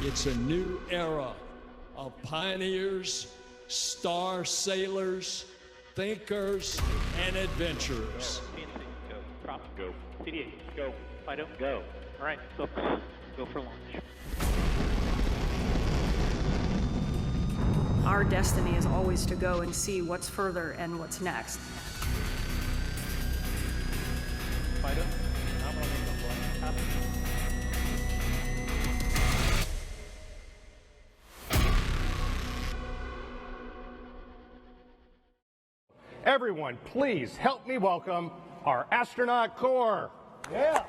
It's a new era of pioneers, star sailors, thinkers, and adventurers. Go. Prop. Go. CD8. Go. Fido. Go. All right, folks. Go for launch. Our destiny is always to go and see what's further and what's next. Fido. Nominal makeup line. Everyone, please help me welcome our astronaut corps. Yeah.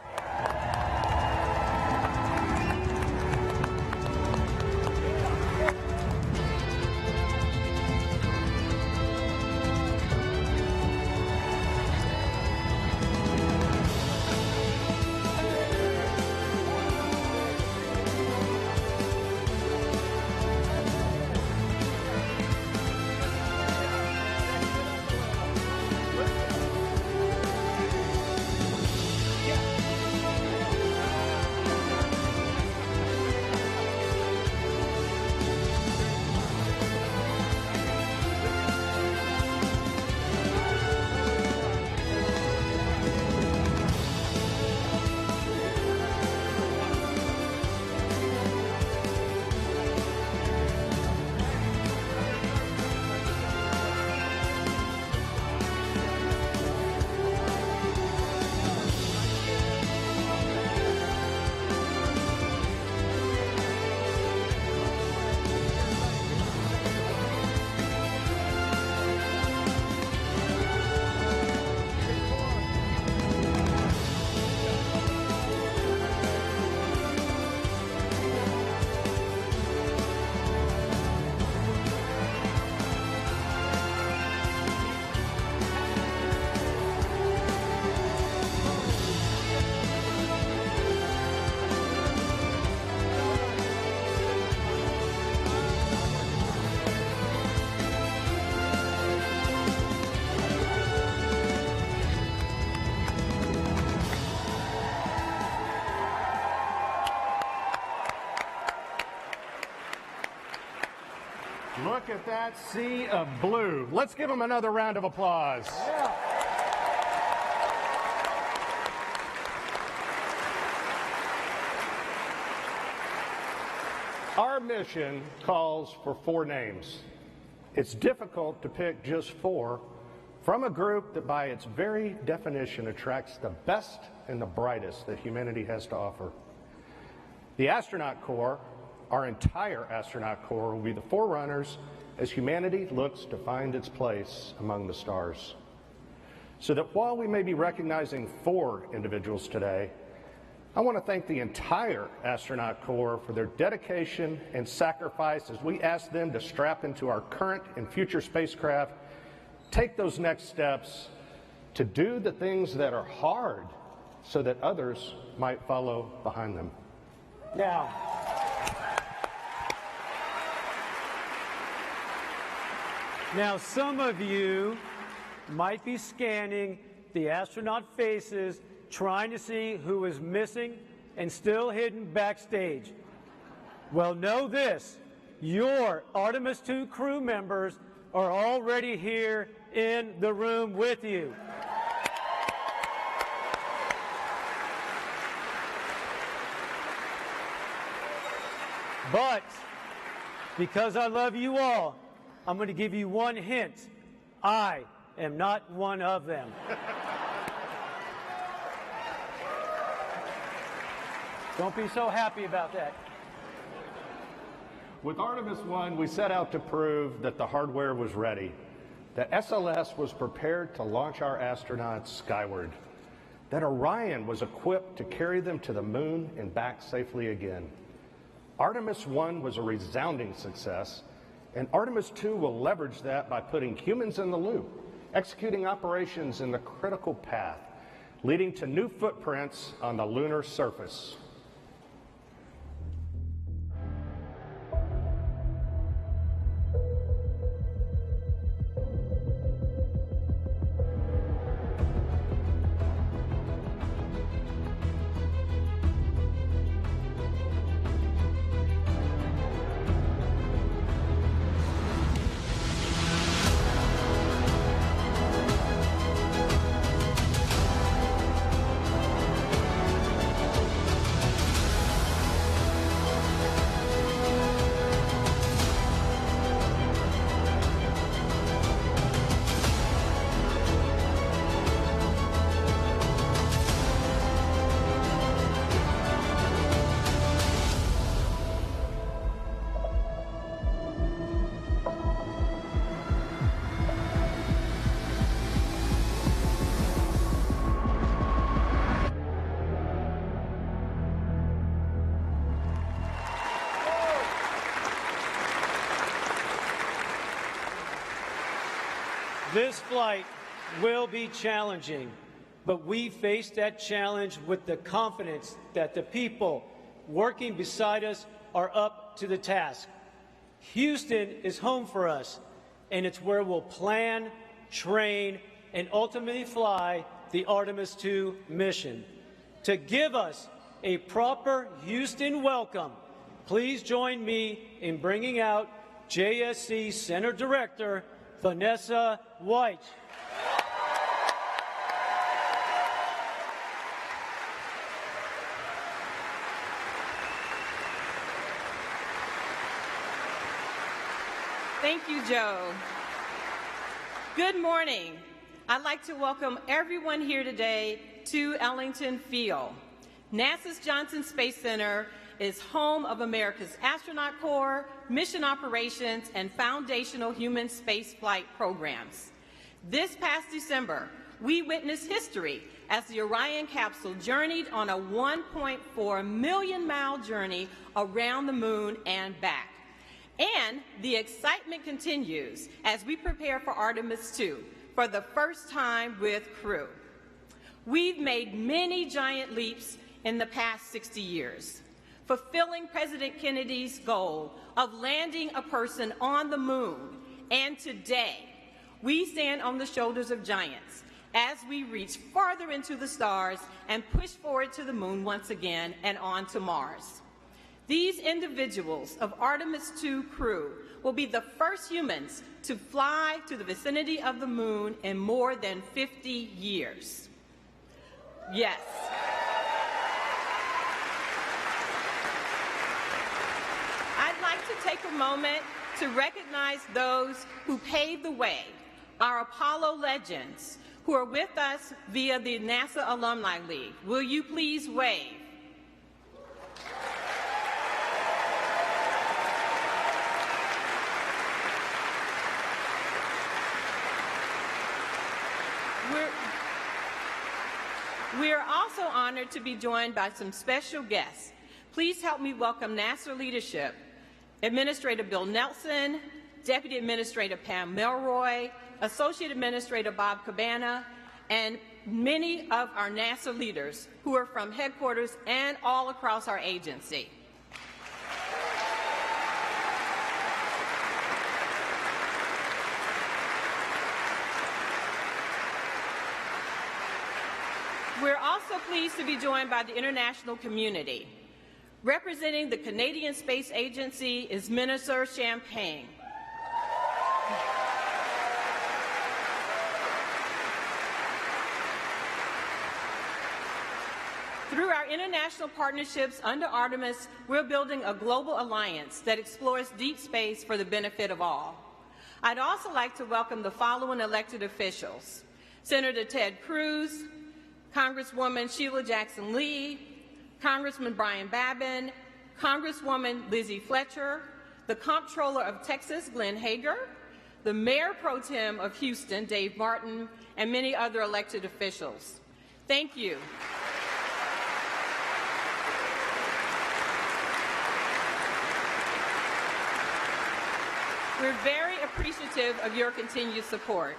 Look at that sea of blue. Let's give them another round of applause. Yeah. Our mission calls for 4 names. It's difficult to pick just 4 from a group that by its very definition attracts the best and the brightest that humanity has to offer. The astronaut corps, our entire astronaut corps, will be the forerunners as humanity looks to find its place among the stars. So that while we may be recognizing 4 individuals today, I want to thank the entire astronaut corps for their dedication and sacrifice as we ask them to strap into our current and future spacecraft, take those next steps to do the things that are hard so that others might follow behind them. Now, some of you might be scanning the astronaut faces, trying to see who is missing and still hidden backstage. Well, know this, your Artemis II crew members are already here in the room with you. But because I love you all, I'm going to give you one hint. I am not one of them. Don't be so happy about that. With Artemis I, we set out to prove that the hardware was ready, that SLS was prepared to launch our astronauts skyward, that Orion was equipped to carry them to the moon and back safely again. Artemis I was a resounding success, and Artemis II will leverage that by putting humans in the loop, executing operations in the critical path, leading to new footprints on the lunar surface. This flight will be challenging, but we face that challenge with the confidence that the people working beside us are up to the task. Houston is home for us, and it's where we'll plan, train, and ultimately fly the Artemis II mission. To give us a proper Houston welcome, please join me in bringing out JSC Center Director Vanessa White. Thank you, Joe. Good morning. I'd like to welcome everyone here today to Ellington Field. NASA's Johnson Space Center is home of America's Astronaut Corps, mission operations, and foundational human spaceflight programs. This past December, we witnessed history as the Orion capsule journeyed on a 1.4 million-mile journey around the moon and back. And the excitement continues as we prepare for Artemis II for the first time with Crew. We've made many giant leaps in the past 60 years, fulfilling President Kennedy's goal of landing a person on the moon. And today, we stand on the shoulders of giants as we reach farther into the stars and push forward to the moon once again and on to Mars. These individuals of Artemis II Crew will be the first humans to fly to the vicinity of the moon in more than 50 years. Yes. I'd like to take a moment to recognize those who paved the way, our Apollo legends, who are with us via the NASA Alumni League. Will you please wave? We are also honored to be joined by some special guests. Please help me welcome NASA leadership, Administrator Bill Nelson, Deputy Administrator Pam Melroy, Associate Administrator Bob Cabana, and many of our NASA leaders who are from headquarters and all across our agency. We're also pleased to be joined by the international community. Representing the Canadian Space Agency is Minister Champagne. Through our international partnerships under Artemis, we're building a global alliance that explores deep space for the benefit of all. I'd also like to welcome the following elected officials: Senator Ted Cruz, Congresswoman Sheila Jackson Lee, Congressman Brian Babin, Congresswoman Lizzie Fletcher, the Comptroller of Texas, Glenn Hager, the Mayor Pro Tem of Houston, Dave Martin, and many other elected officials. Thank you. We're very appreciative of your continued support.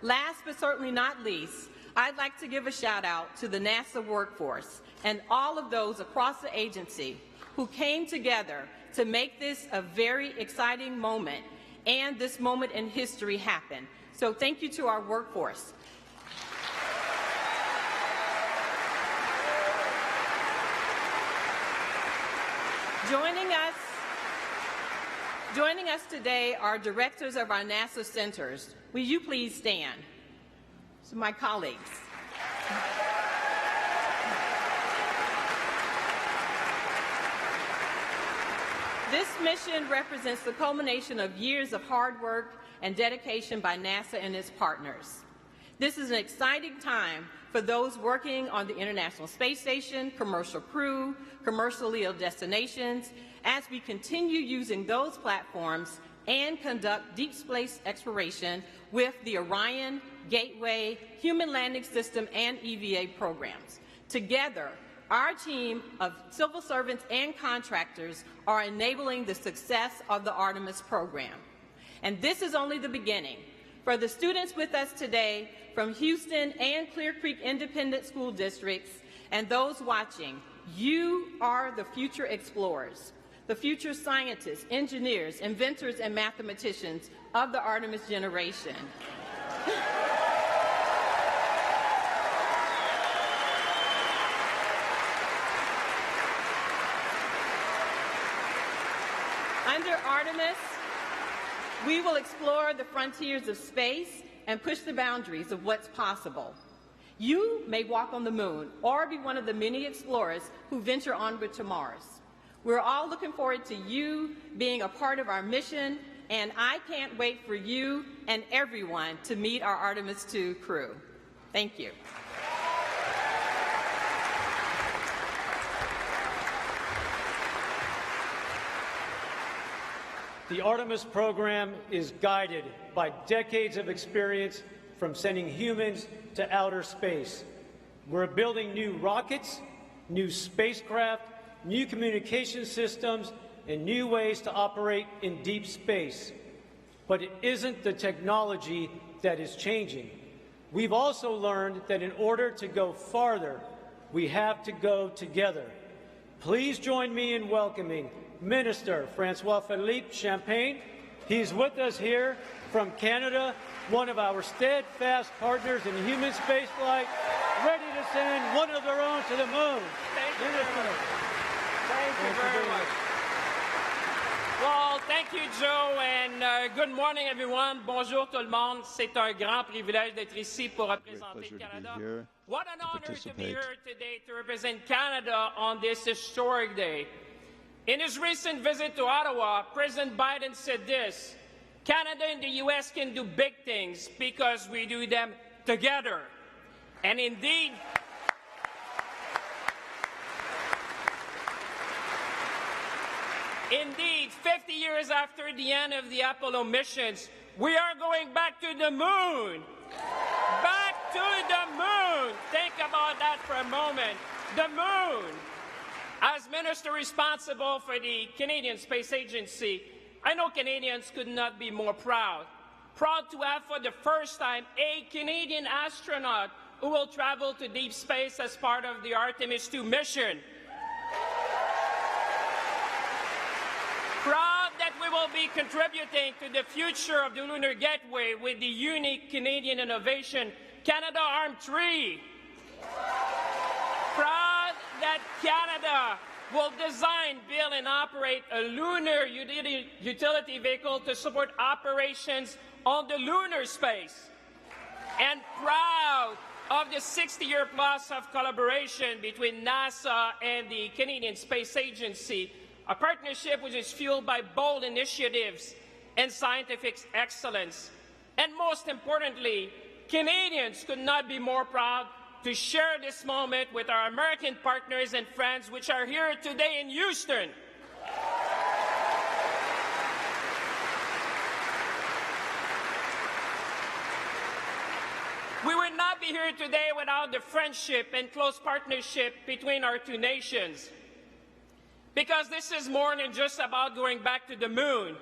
Last but certainly not least, I'd like to give a shout out to the NASA workforce and all of those across the agency who came together to make this a very exciting moment and this moment in history happen. So thank you to our workforce. Joining us today are directors of our NASA centers. Will you please stand? So my colleagues. This mission represents the culmination of years of hard work and dedication by NASA and its partners. This is an exciting time for those working on the International Space Station, commercial crew, commercial LEO destinations, as we continue using those platforms and conduct deep space exploration with the Orion, Gateway, Human Landing System, and EVA programs. Together, our team of civil servants and contractors are enabling the success of the Artemis program. And this is only the beginning. For the students with us today from Houston and Clear Creek Independent School Districts and those watching, you are the future explorers, the future scientists, engineers, inventors, and mathematicians of the Artemis generation. Under Artemis, we will explore the frontiers of space and push the boundaries of what's possible. You may walk on the moon or be one of the many explorers who venture onward to Mars. We're all looking forward to you being a part of our mission, and I can't wait for you and everyone to meet our Artemis II crew. Thank you. The Artemis program is guided by decades of experience from sending humans to outer space. We're building new rockets, new spacecraft, new communication systems, and new ways to operate in deep space. But it isn't the technology that is changing. We've also learned that in order to go farther, we have to go together. Please join me in welcoming Minister Francois-Philippe Champagne. He's with us here from Canada, one of our steadfast partners in human spaceflight, ready to send one of their own to the moon. Thank you very much. Thank you very much. Well, thank you, Joe, and good morning, everyone. Bonjour, tout le monde. C'est un grand privilège d'être ici pour représenter le Canada. What an honor to be here today to represent Canada on this historic day. In his recent visit to Ottawa, President Biden said this: Canada and the U.S. can do big things because we do them together. And indeed, indeed, 50 years after the end of the Apollo missions, we are going back to the moon. Back to the moon. Think about that for a moment. The moon. As minister responsible for the Canadian Space Agency, I know Canadians could not be more proud. Proud to have for the first time a Canadian astronaut who will travel to deep space as part of the Artemis II mission. Proud that we will be contributing to the future of the Lunar Gateway with the unique Canadian innovation, Canadarm3. Proud that Canada will design, build, and operate a lunar utility vehicle to support operations on the lunar space. And proud of the 60-year plus of collaboration between NASA and the Canadian Space Agency, a partnership which is fueled by bold initiatives and scientific excellence. And most importantly, Canadians could not be more proud to share this moment with our American partners and friends which are here today in Houston. We would not be here today without the friendship and close partnership between our two nations. Because this is more than just about going back to the moon.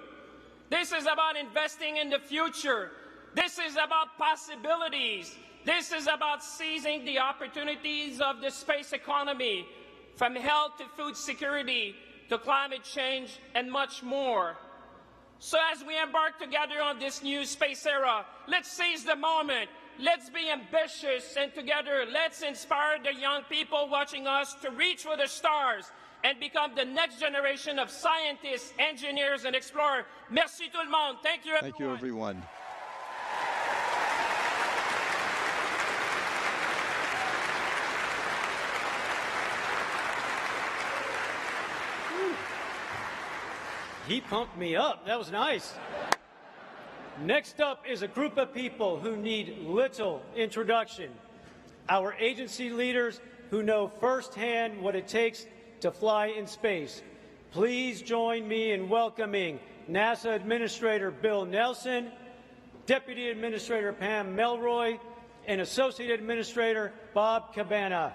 This is about investing in the future. This is about possibilities. This is about seizing the opportunities of the space economy, from health to food security, to climate change, and much more. So as we embark together on this new space era, let's seize the moment. Let's be ambitious, and together, let's inspire the young people watching us to reach for the stars and become the next generation of scientists, engineers, and explorers. Merci tout le monde. Thank you, everyone. Thank you, everyone. He pumped me up. That was nice. Next up is a group of people who need little introduction. Our agency leaders who know firsthand what it takes to fly in space. Please join me in welcoming NASA Administrator Bill Nelson, Deputy Administrator Pam Melroy, and Associate Administrator Bob Cabana.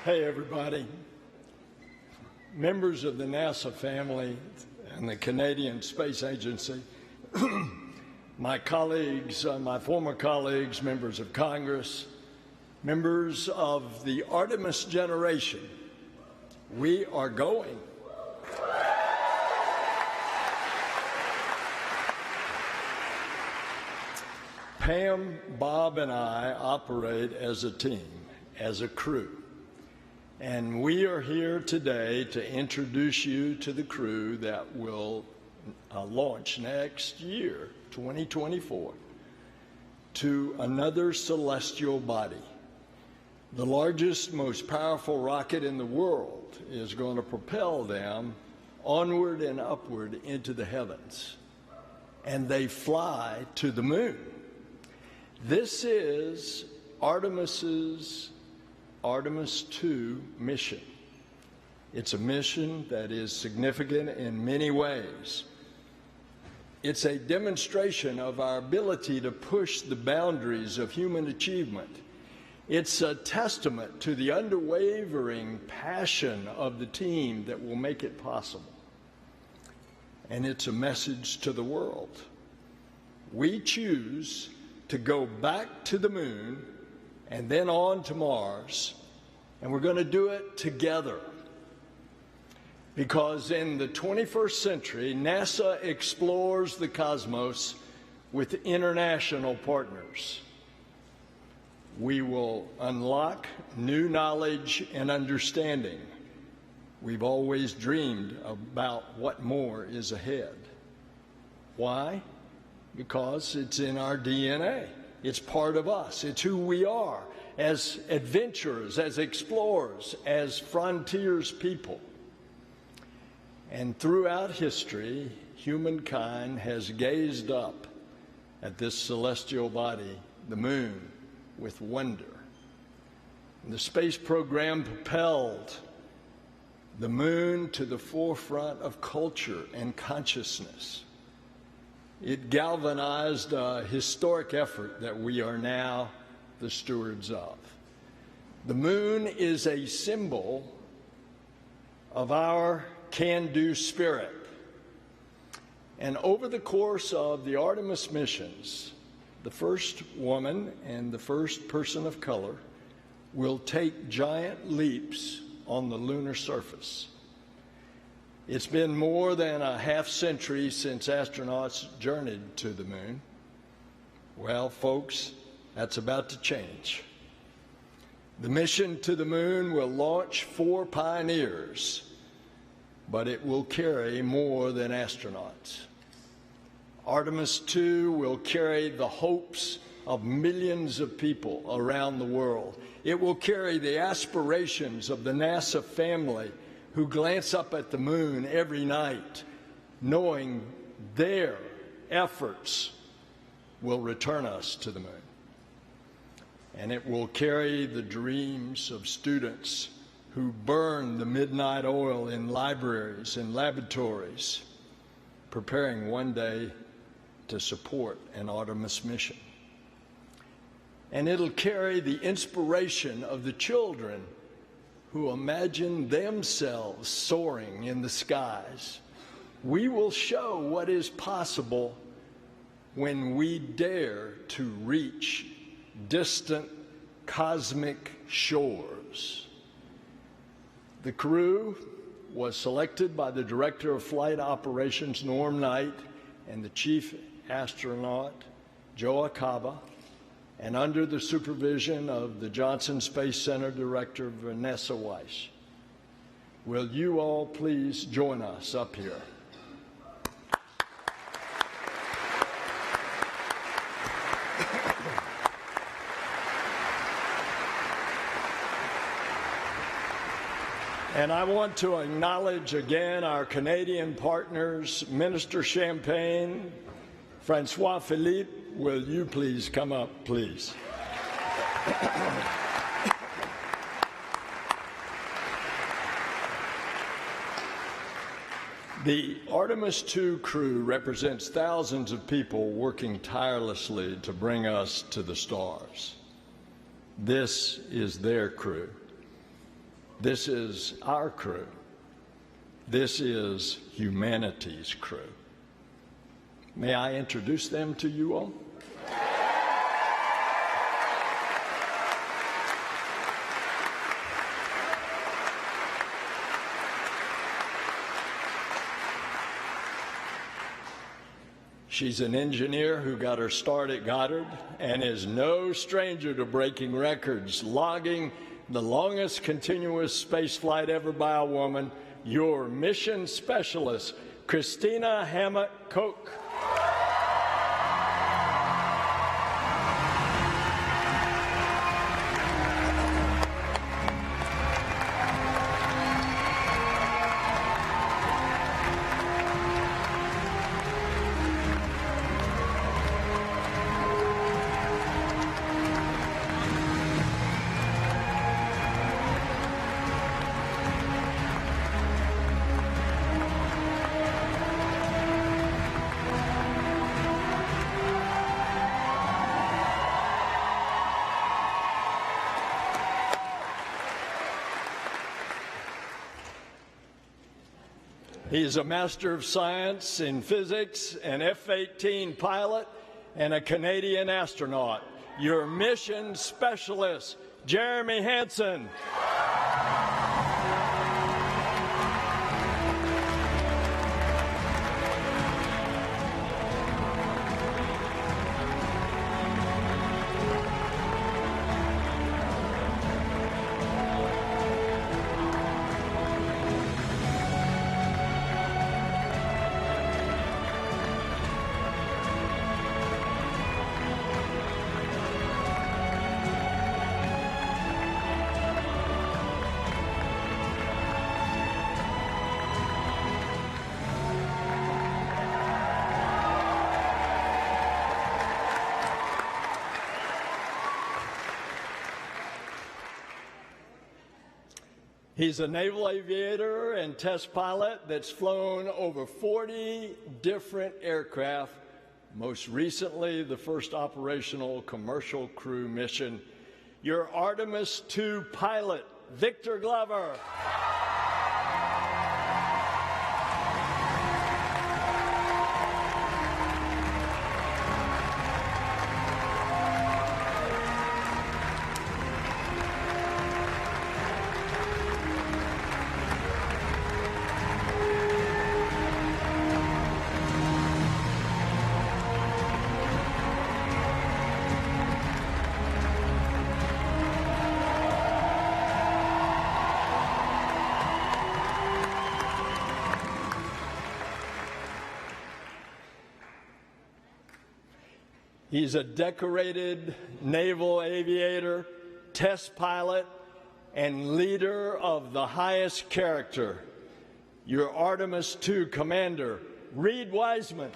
Hey, everybody. Members of the NASA family and the Canadian Space Agency, my colleagues, my former colleagues, members of Congress, members of the Artemis generation, we are going. Pam, Bob, and I operate as a team, as a crew. And we are here today to introduce you to the crew that will launch next year, 2024, to another celestial body. The largest, most powerful rocket in the world is going to propel them onward and upward into the heavens. And they fly to the moon. This is Artemis II mission. It's a mission that is significant in many ways. It's a demonstration of our ability to push the boundaries of human achievement. It's a testament to the unwavering passion of the team that will make it possible. And it's a message to the world. We choose to go back to the moon and then on to Mars, and we're going to do it together. Because in the 21st century, NASA explores the cosmos with international partners. We will unlock new knowledge and understanding. We've always dreamed about what more is ahead. Why? Because it's in our DNA. It's part of us. It's who we are as adventurers, as explorers, as frontiers people. And throughout history, humankind has gazed up at this celestial body, the moon, with wonder. And the space program propelled the moon to the forefront of culture and consciousness. It galvanized a historic effort that we are now the stewards of. The moon is a symbol of our can-do spirit. And over the course of the Artemis missions, the first woman and the first person of color will take giant leaps on the lunar surface. It's been more than a half century since astronauts journeyed to the moon. Well, folks, that's about to change. The mission to the moon will launch 4 pioneers, but it will carry more than astronauts. Artemis II will carry the hopes of millions of people around the world. It will carry the aspirations of the NASA family who glance up at the moon every night, knowing their efforts will return us to the moon. And it will carry the dreams of students who burn the midnight oil in libraries and laboratories, preparing one day to support an Artemis mission. And it'll carry the inspiration of the children who imagine themselves soaring in the skies. We will show what is possible when we dare to reach distant cosmic shores. The crew was selected by the Director of Flight Operations, Norm Knight, and the Chief Astronaut, Joe Acaba, and under the supervision of the Johnson Space Center Director, Vanessa Weiss. Will you all please join us up here? And I want to acknowledge again our Canadian partners, Minister Champagne, Francois Philippe. Will you please come up, please? The Artemis II crew represents thousands of people working tirelessly to bring us to the stars. This is their crew. This is our crew. This is humanity's crew. May I introduce them to you all? She's an engineer who got her start at Goddard and is no stranger to breaking records, logging the longest continuous space flight ever by a woman, your mission specialist, Christina Hammett-Koch. He is a Master of Science in Physics, an F-18 pilot, and a Canadian astronaut. Your mission specialist, Jeremy Hansen. He's a naval aviator and test pilot that's flown over 40 different aircraft, most recently the first operational commercial crew mission. Your Artemis II pilot, Victor Glover. He's a decorated naval aviator, test pilot, and leader of the highest character. Your Artemis II commander, Reed Wiseman.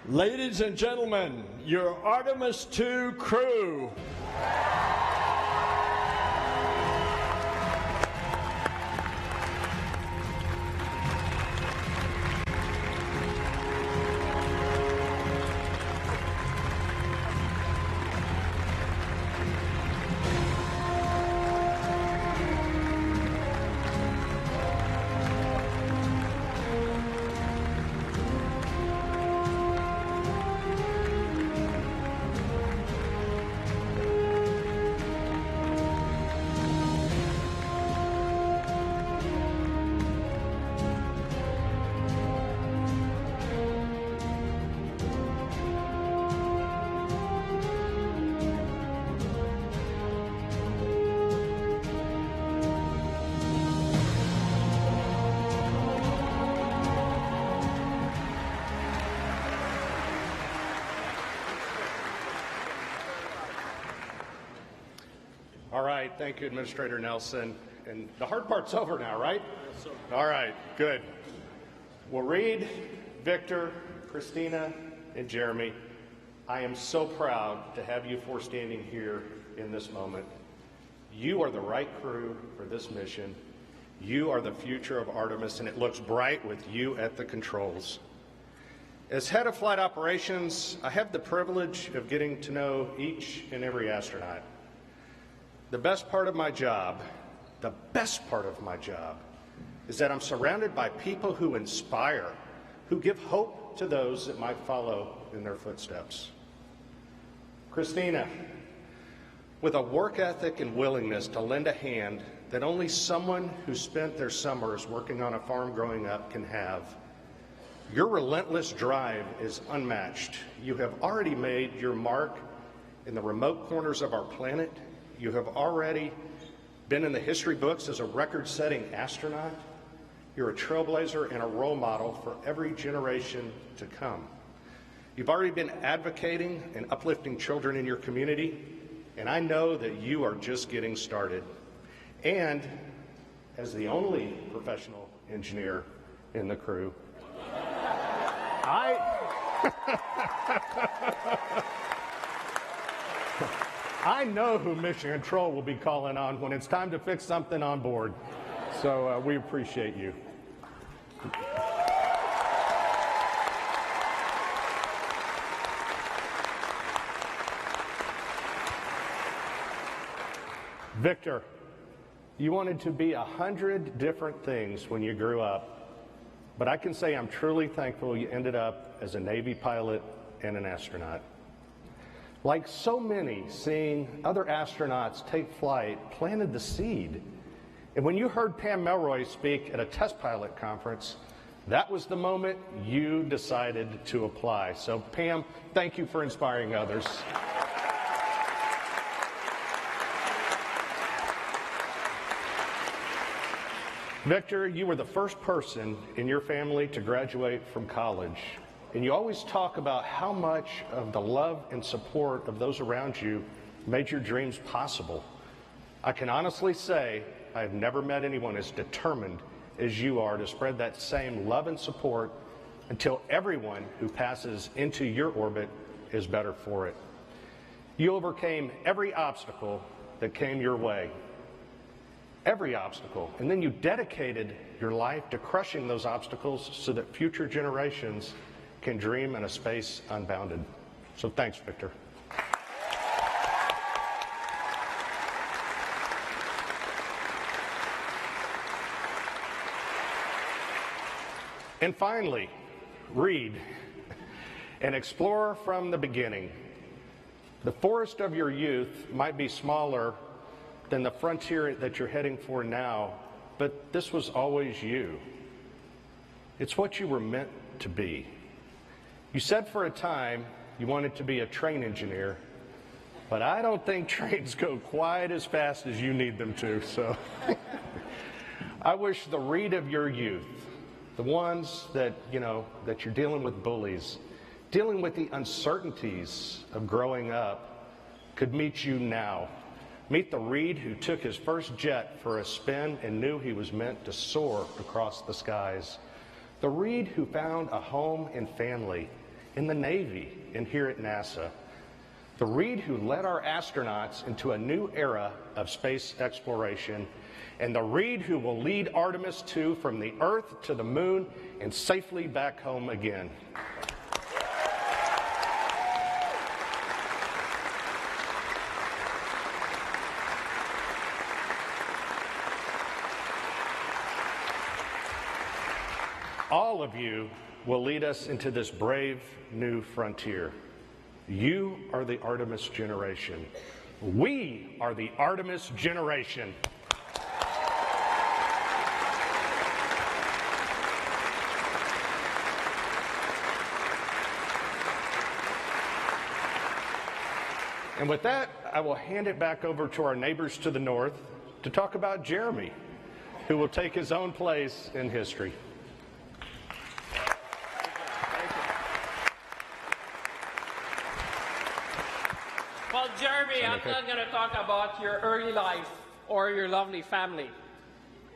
Ladies and gentlemen, your Artemis II crew. All right, thank you, Administrator Nelson. And the hard part's over now, right? Yes, sir. All right, good. Well, Reed, Victor, Christina, and Jeremy, I am so proud to have you four standing here in this moment. You are the right crew for this mission. You are the future of Artemis, and it looks bright with you at the controls. As head of flight operations, I have the privilege of getting to know each and every astronaut. The best part of my job is that I'm surrounded by people who inspire, who give hope to those that might follow in their footsteps. Christina, with a work ethic and willingness to lend a hand that only someone who spent their summers working on a farm growing up can have, your relentless drive is unmatched. You have already made your mark in the remote corners of our planet. You have already been in the history books as a record-setting astronaut. You're a trailblazer and a role model for every generation to come. You've already been advocating and uplifting children in your community, and I know that you are just getting started. And as the only professional engineer in the crew, I know who Mission Control will be calling on when it's time to fix something on board. So we appreciate you. Victor, you wanted to be 100 different things when you grew up, but I can say I'm truly thankful you ended up as a Navy pilot and an astronaut. Like so many, seeing other astronauts take flight planted the seed. And when you heard Pam Melroy speak at a test pilot conference, that was the moment you decided to apply. So Pam, thank you for inspiring others. Victor, you were the first person in your family to graduate from college. And you always talk about how much of the love and support of those around you made your dreams possible. I can honestly say I have never met anyone as determined as you are to spread that same love and support until everyone who passes into your orbit is better for it. You overcame every obstacle that came your way. Every obstacle. And then you dedicated your life to crushing those obstacles so that future generations can dream in a space unbounded. So thanks, Victor. And finally, Reed, an explorer from the beginning. The forest of your youth might be smaller than the frontier that you're heading for now, but this was always you. It's what you were meant to be. You said for a time you wanted to be a train engineer, but I don't think trains go quite as fast as you need them to, so I wish the Reed of your youth, the ones that, that you're dealing with bullies, dealing with the uncertainties of growing up, could meet you now. Meet the Reed who took his first jet for a spin and knew he was meant to soar across the skies. The Reed who found a home and family in the Navy and here at NASA. The Reed who led our astronauts into a new era of space exploration. And the Reed who will lead Artemis II from the Earth to the Moon and safely back home again. All of you will lead us into this brave new frontier. You are the Artemis generation. We are the Artemis generation. And with that, I will hand it back over to our neighbors to the north to talk about Jeremy, who will take his own place in history. Well, Jeremy, I'm not going to talk about your early life or your lovely family.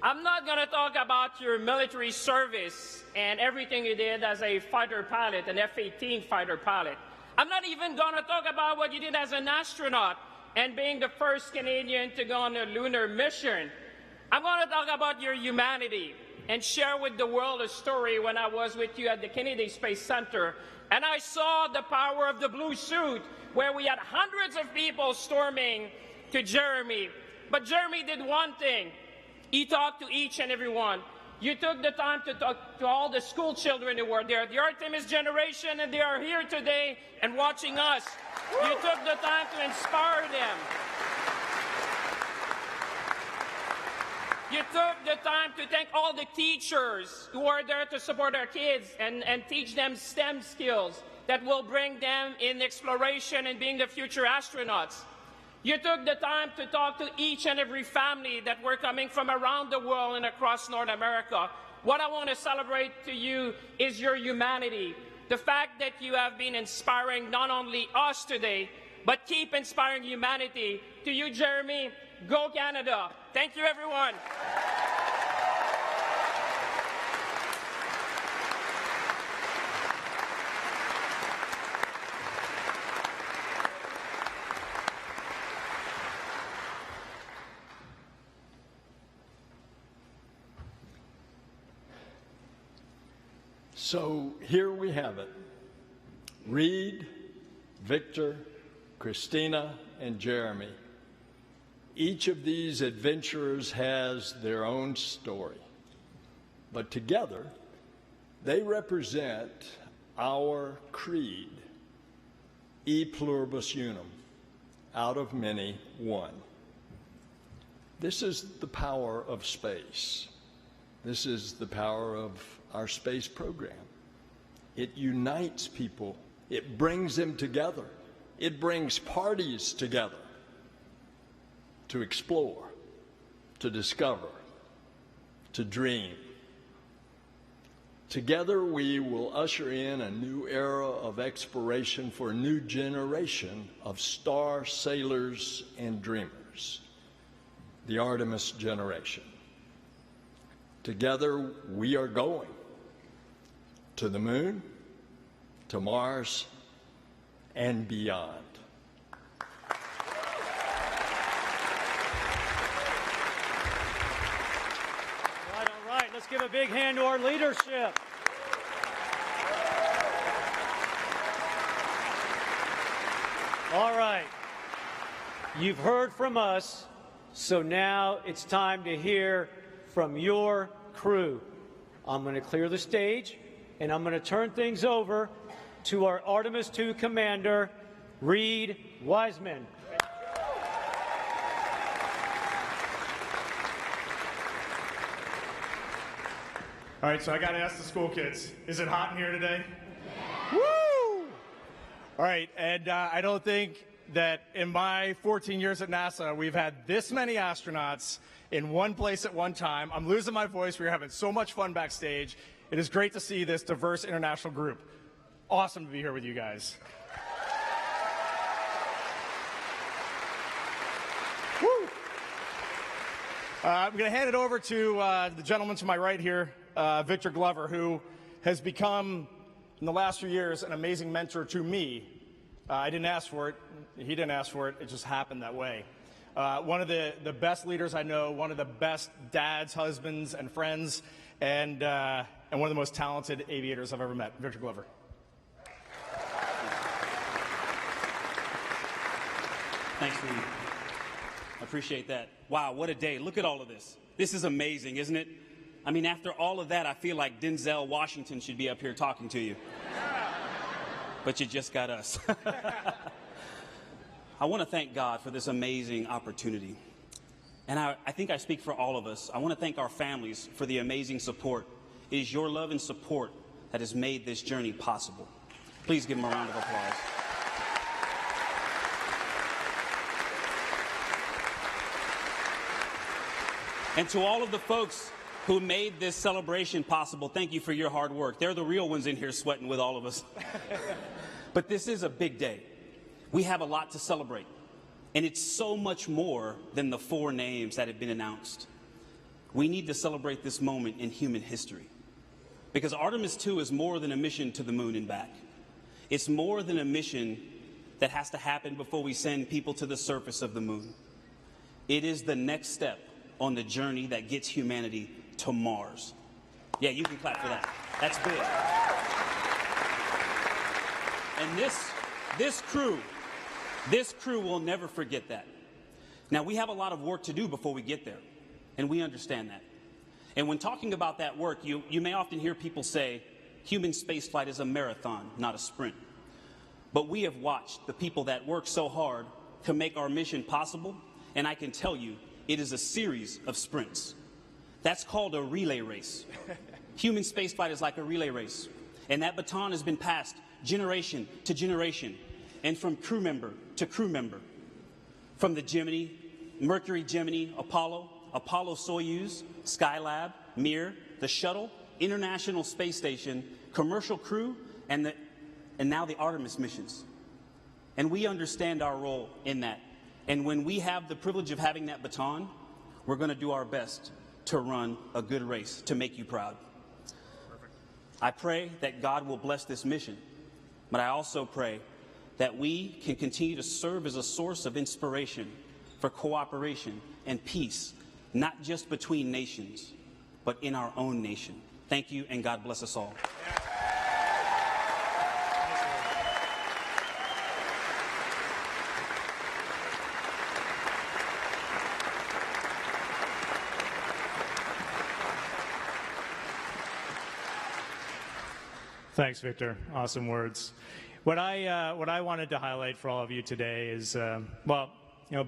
I'm not going to talk about your military service and everything you did as a fighter pilot, an F-18 fighter pilot. I'm not even going to talk about what you did as an astronaut and being the first Canadian to go on a lunar mission. I'm going to talk about your humanity and share with the world a story when I was with you at the Kennedy Space Center, and I saw the power of the blue suit, where we had hundreds of people storming to Jeremy. But Jeremy did one thing. He talked to each and every one. You took the time to talk to all the school children who were there, the Artemis generation, and they are here today and watching us. You took the time to inspire them. You took the time to thank all the teachers who are there to support our kids and teach them STEM skills that will bring them in exploration and being the future astronauts. You took the time to talk to each and every family that were coming from around the world and across North America. What I want to celebrate to you is your humanity. The fact that you have been inspiring not only us today, but keep inspiring humanity. To you, Jeremy, go Canada. Thank you, everyone. So here we have it. Reed, Victor, Christina, and Jeremy. Each of these adventurers has their own story, but together they represent our creed, e pluribus unum, out of many, one. This is the power of space. This is the power of our space program. It unites people. It brings them together. It brings parties together to explore, to discover, to dream. Together we will usher in a new era of exploration for a new generation of star sailors and dreamers, the Artemis generation. Together we are going to the moon, to Mars, and beyond. All right, let's give a big hand to our leadership. All right, you've heard from us, so now it's time to hear from your crew. I'm going to clear the stage, and I'm going to turn things over to our Artemis II commander, Reed Wiseman. All right, so I got to ask the school kids, is it hot in here today? Yeah. Woo! All right, and I don't think that in my 14 years at NASA, we've had this many astronauts in one place at one time. I'm losing my voice. We're having so much fun backstage. It is great to see this diverse international group. Awesome to be here with you guys. Woo! I'm going to hand it over to the gentleman to my right here, Victor Glover, who has become, in the last few years, an amazing mentor to me. I didn't ask for it. He didn't ask for it. It just happened that way. One of the best leaders I know, one of the best dads, husbands, and friends, and one of the most talented aviators I've ever met, Victor Glover. Thanks, Reed. I appreciate that. Wow, what a day. Look at all of this. This is amazing, isn't it? I mean, after all of that, I feel like Denzel Washington should be up here talking to you. But you just got us. I want to thank God for this amazing opportunity. And I think I speak for all of us. I want to thank our families for the amazing support. It is your love and support that has made this journey possible. Please give them a round of applause. And to all of the folks who made this celebration possible, thank you for your hard work. They're the real ones in here sweating with all of us. But this is a big day. We have a lot to celebrate. And it's so much more than the 4 names that have been announced. We need to celebrate this moment in human history. Because Artemis II is more than a mission to the moon and back. It's more than a mission that has to happen before we send people to the surface of the moon. It is the next step on the journey that gets humanity to Mars. Yeah, you can clap for that. That's big. And this crew will never forget that. Now, we have a lot of work to do before we get there, and we understand that. And when talking about that work, you may often hear people say, human spaceflight is a marathon, not a sprint. But we have watched the people that work so hard to make our mission possible, and I can tell you, it is a series of sprints. That's called a relay race. Human spaceflight is like a relay race, and that baton has been passed generation to generation, and from crew member to crew member. From the Gemini, Mercury, Gemini, Apollo, Soyuz, Skylab, Mir, the Shuttle, International Space Station, commercial crew, and now the Artemis missions. And we understand our role in that. And when we have the privilege of having that baton, we're going to do our best to run a good race to make you proud. I pray that God will bless this mission, but I also pray that we can continue to serve as a source of inspiration for cooperation and peace, not just between nations, but in our own nation. Thank you, and God bless us all. Thanks, Victor. Awesome words. What I wanted to highlight for all of you today is,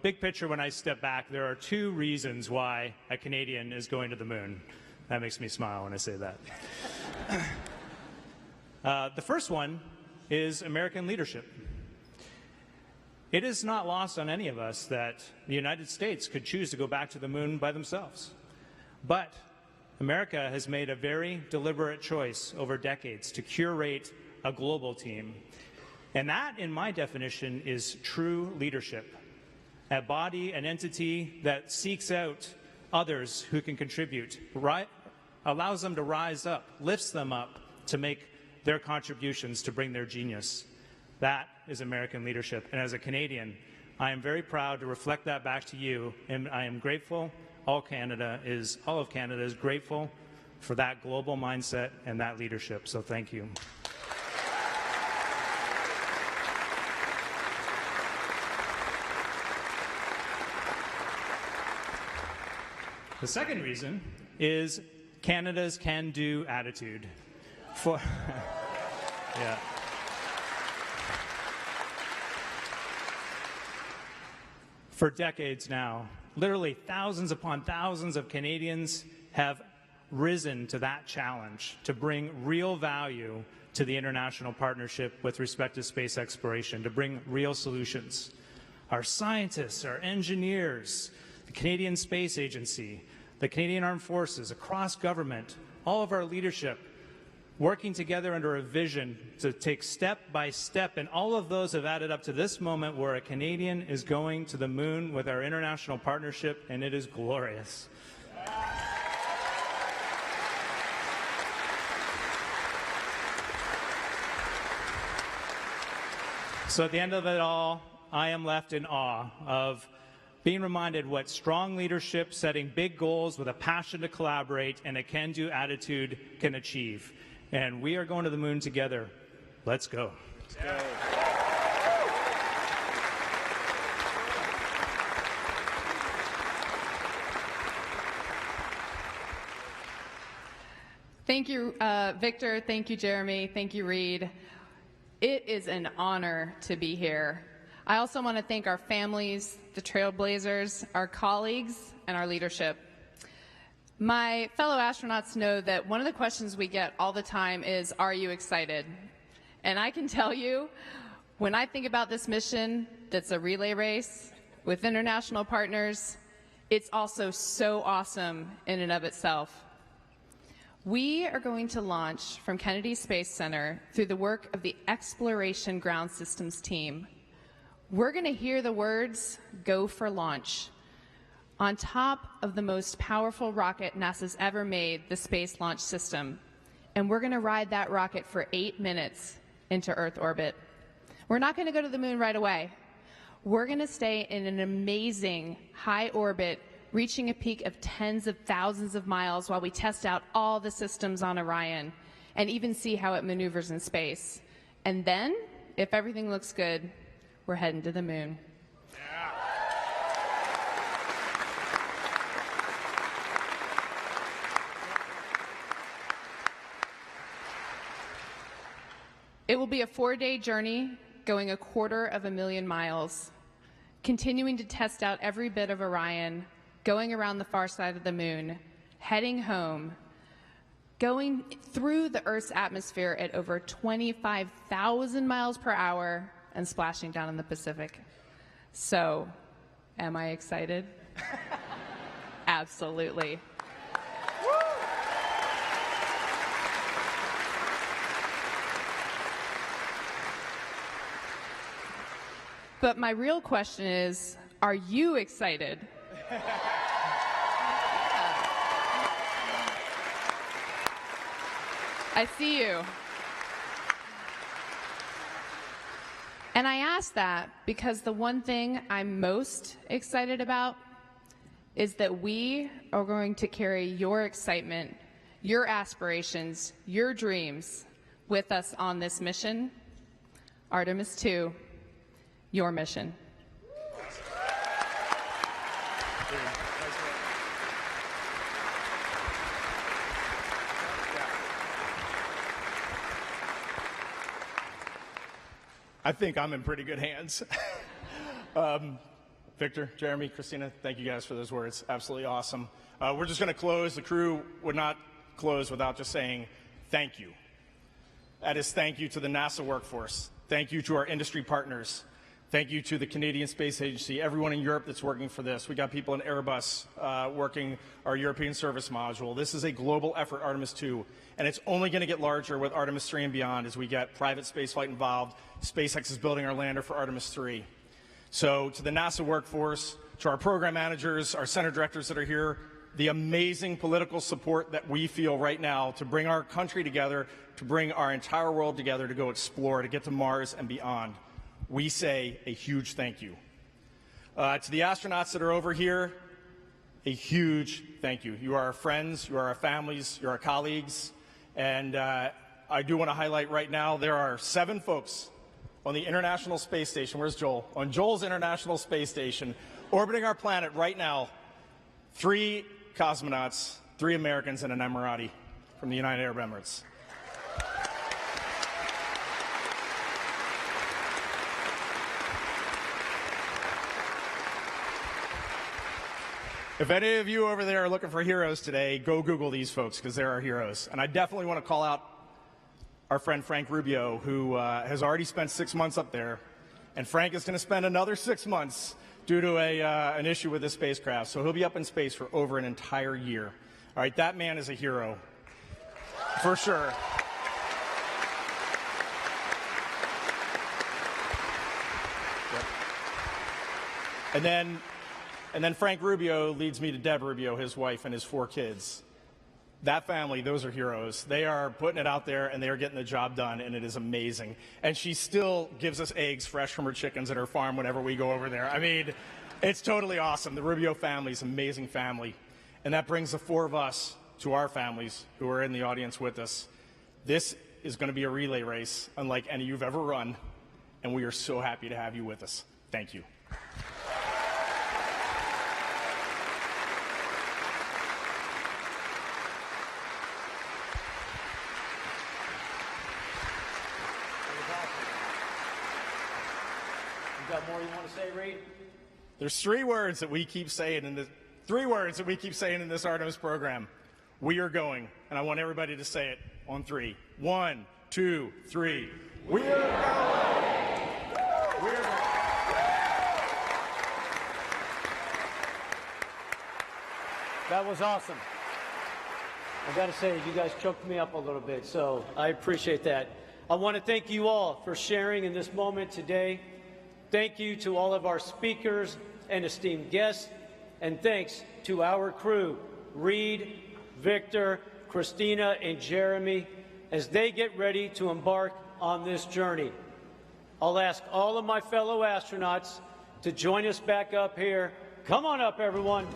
big picture, when I step back, there are 2 reasons why a Canadian is going to the moon. That makes me smile when I say that. The first one is American leadership. It is not lost on any of us that the United States could choose to go back to the moon by themselves. But America has made a very deliberate choice over decades to curate a global team. And that, in my definition, is true leadership. A body, an entity that seeks out others who can contribute, allows them to rise up, lifts them up to make their contributions to bring their genius. That is American leadership. And as a Canadian, I am very proud to reflect that back to you, and I am grateful. All of Canada is grateful for that global mindset and that leadership. So thank you. The second reason is Canada's can-do attitude. Yeah. For decades now, literally thousands upon thousands of Canadians have risen to that challenge to bring real value to the international partnership with respect to space exploration, to bring real solutions. Our scientists, our engineers, the Canadian Space Agency, the Canadian Armed Forces, across government, all of our leadership working together under a vision to take step by step, and all of those have added up to this moment where a Canadian is going to the moon with our international partnership, and it is glorious. So at the end of it all, I am left in awe of being reminded what strong leadership, setting big goals with a passion to collaborate and a can-do attitude can achieve. And we are going to the moon together. Let's go. Let's go. Thank you, Victor. Thank you, Jeremy. Thank you, Reed. It is an honor to be here. I also want to thank our families, the Trailblazers, our colleagues, and our leadership. My fellow astronauts know that one of the questions we get all the time is, are you excited? And I can tell you, when I think about this mission that's a relay race with international partners, it's also so awesome in and of itself. We are going to launch from Kennedy Space Center through the work of the Exploration Ground Systems team. we're going to hear the words, "Go for launch," on top of the most powerful rocket NASA's ever made, the Space Launch System. And we're going to ride that rocket for 8 minutes into Earth orbit. We're not going to go to the moon right away. We're going to stay in an amazing high orbit, reaching a peak of tens of thousands of miles while we test out all the systems on Orion and even see how it maneuvers in space. And then, if everything looks good, we're heading to the moon. It will be a 4-day journey, going 250,000 miles, continuing to test out every bit of Orion, going around the far side of the moon, heading home, going through the Earth's atmosphere at over 25,000 miles per hour, and splashing down in the Pacific. So, am I excited? Absolutely. But my real question is, are you excited? I see you. And I ask that because the one thing I'm most excited about is that we are going to carry your excitement, your aspirations, your dreams with us on this mission. Artemis II, your mission. I think I'm in pretty good hands. Victor, Jeremy, Christina, thank you guys for those words. Absolutely awesome. We're just going to close. The crew would not close without just saying thank you. That is thank you to the NASA workforce. Thank you to our industry partners. Thank you to the Canadian Space Agency, everyone in Europe that's working for this. We got people in Airbus working our European service module. This is a global effort, Artemis II, and it's only going to get larger with Artemis 3 and beyond as we get private spaceflight involved. SpaceX is building our lander for Artemis 3. So to the NASA workforce, to our program managers, our center directors that are here, the amazing political support that we feel right now to bring our country together, to bring our entire world together to go explore, to get to Mars and beyond. We say a huge thank you. To the astronauts that are over here, a huge thank you. You are our friends, you are our families, you're our colleagues, and I do want to highlight right now, there are 7 folks on the International Space Station. Where's Joel? On Joel's International Space Station, orbiting our planet right now, 3 cosmonauts, 3 Americans, and an Emirati from the United Arab Emirates. If any of you over there are looking for heroes today, go Google these folks because they're our heroes. And I definitely want to call out our friend Frank Rubio, who has already spent 6 months up there. And Frank is going to spend another 6 months due to an issue with his spacecraft. So he'll be up in space for over an entire year. All right, that man is a hero, for sure. Yep. And then Frank Rubio leads me to Deb Rubio, his wife, and his 4 kids. That family, those are heroes. They are putting it out there, and they are getting the job done, and it is amazing. And she still gives us eggs fresh from her chickens at her farm whenever we go over there. I mean, it's totally awesome. The Rubio family is an amazing family. And that brings the 4 of us to our families who are in the audience with us. This is going to be a relay race unlike any you've ever run, and we are so happy to have you with us. Thank you. Got more you want to say, Reed? There's 3 words that we keep saying in this Artemis program. We are going, and I want everybody to say it on 3. 1, 2, 3. We are going. We are going. That was awesome. I got to say, you guys choked me up a little bit, so I appreciate that. I want to thank you all for sharing in this moment today. Thank you to all of our speakers and esteemed guests, and thanks to our crew, Reed, Victor, Christina, and Jeremy, as they get ready to embark on this journey. I'll ask all of my fellow astronauts to join us back up here. Come on up, everyone.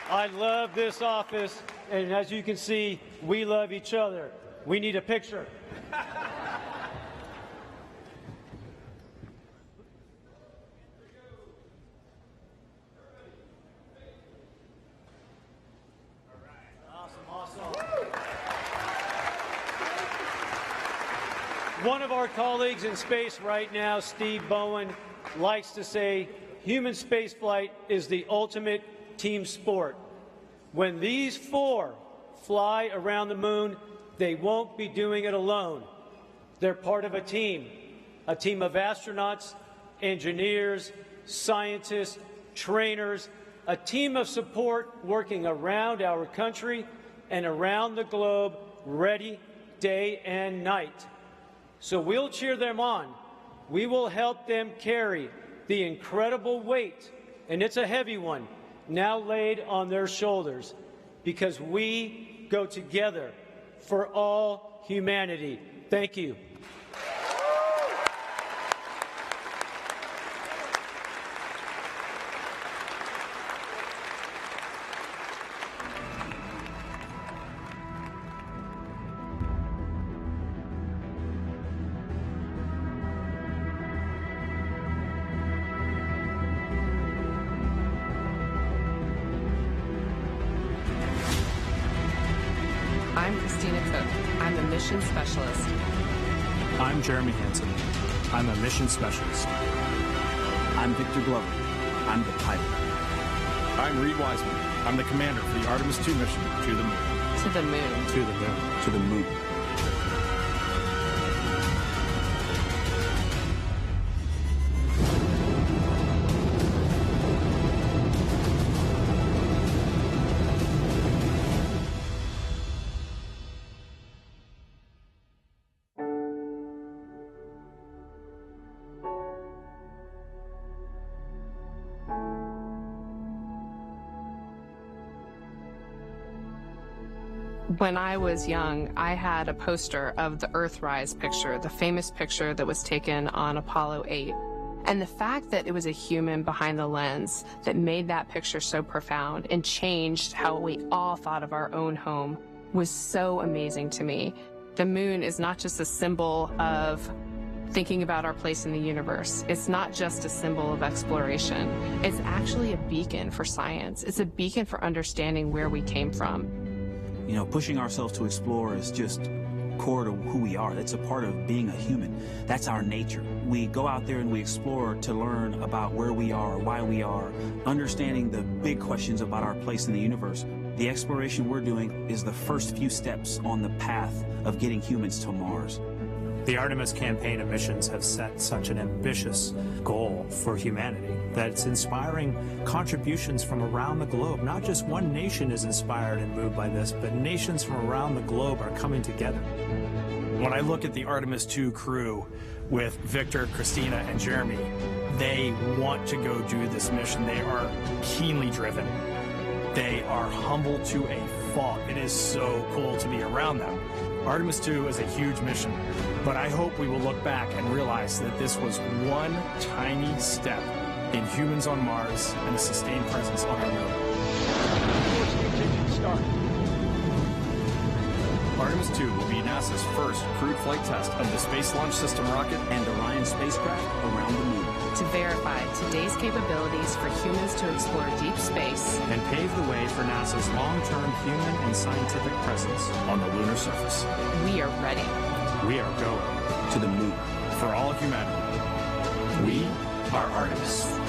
I love this office, and as you can see, we love each other. We need a picture. One of our colleagues in space right now, Steve Bowen, likes to say human spaceflight is the ultimate team sport. When these four fly around the moon, they won't be doing it alone. They're part of a team of astronauts, engineers, scientists, trainers, a team of support working around our country and around the globe, ready day and night. So we'll cheer them on. We will help them carry the incredible weight, and it's a heavy one, now laid on their shoulders, because we go together for all humanity. Thank you. Christina Cook. I'm a mission specialist. I'm Jeremy Hansen. I'm a mission specialist. I'm Victor Glover. I'm the pilot. I'm Reed Wiseman. I'm the commander for the Artemis II mission to the moon. To the moon. To the moon. To the moon. When I was young, I had a poster of the Earthrise picture, the famous picture that was taken on Apollo 8. And the fact that it was a human behind the lens that made that picture so profound and changed how we all thought of our own home was so amazing to me. The moon is not just a symbol of thinking about our place in the universe. It's not just a symbol of exploration. It's actually a beacon for science. It's a beacon for understanding where we came from. You know, pushing ourselves to explore is just core to who we are. That's a part of being a human. That's our nature. We go out there and we explore to learn about where we are, why we are, understanding the big questions about our place in the universe. The exploration we're doing is the first few steps on the path of getting humans to Mars. The Artemis campaign of missions have set such an ambitious goal for humanity that it's inspiring contributions from around the globe. Not just one nation is inspired and moved by this, but nations from around the globe are coming together. When I look at the Artemis II crew with Victor, Christina, and Jeremy, they want to go do this mission. They are keenly driven. They are humble to a fault. It is so cool to be around them. Artemis II is a huge mission, but I hope we will look back and realize that this was one tiny step in humans on Mars and a sustained presence on our moon. Artemis II will be NASA's first crewed flight test of the Space Launch System rocket and Orion spacecraft around the moon. To verify today's capabilities for humans to explore deep space and pave the way for NASA's long-term human and scientific presence on the lunar surface. We are ready. We are going to the moon for all humanity. We are Artemis.